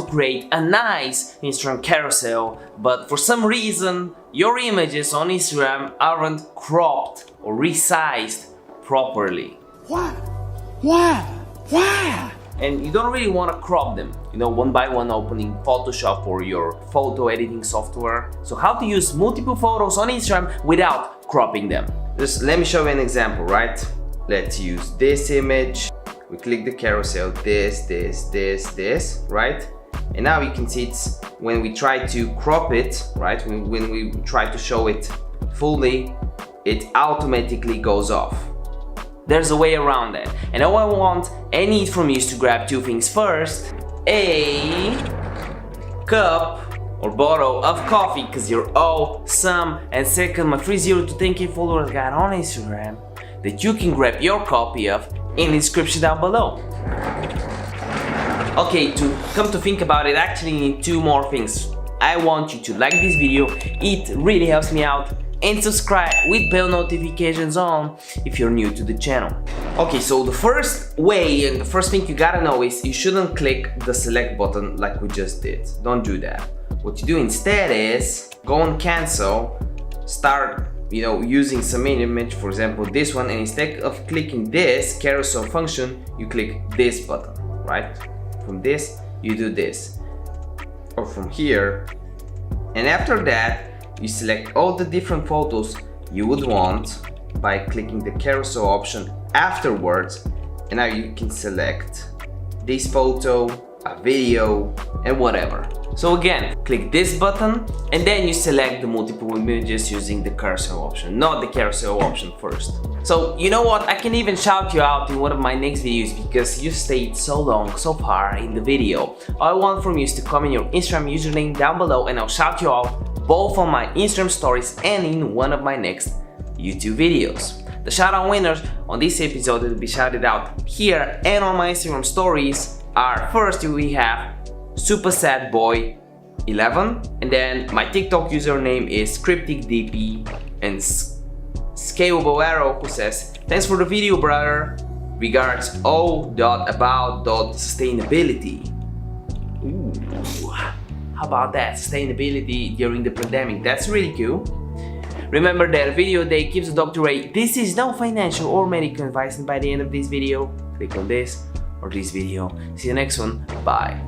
create a nice Instagram carousel, but for some reason your images on Instagram aren't cropped or resized properly. Why? And you don't really want to crop them, one by one, opening Photoshop or your photo editing software. So how to use multiple photos on Instagram without cropping them? Just let me show you an example, right? Let's use this image. We click the carousel, this, right? And now you can see it's when we try to crop it, right? When we try to show it fully, it automatically goes off. There's a way around that. And all I want and need from you is to grab two things. First, a cup or bottle of coffee, because you're awesome. And second, my 30 to 10k followers guide on Instagram that you can grab your copy of in the description down below. Okay, to come to think about it, actually need two more things. I want you to like this video, it really helps me out, and subscribe with bell notifications on if you're new to the channel. Okay, so the first way and the first thing you gotta know is you shouldn't click the select button like we just did. Don't do that. What you do instead is go on cancel, start using some image, for example this one, and instead of clicking this carousel function, you click this button, right? From this, you do this, or from here, and after that, you select all the different photos you would want by clicking the carousel option afterwards, and now you can select this photo, a video, and whatever. So again, click this button and then you select the multiple images using the carousel option, not the carousel option first. So you know what, I can even shout you out in one of my next videos because you stayed so long so far in the video. All I want from you is to comment your Instagram username down below and I'll shout you out both on my Instagram stories and in one of my next YouTube videos. The shout out winners on this episode will be shouted out here and on my Instagram stories are: first we have Super Sad Boy 11, and then my TikTok username is CrypticDP, and Scalable Arrow, who says, "Thanks for the video, brother. Regards O.about.sustainability." Ooh, how about that? Sustainability during the pandemic. That's really cool. Remember that video day keeps a doctorate. This is no financial or medical advice, and by the end of this video, click on this or this video. See you next one. Bye.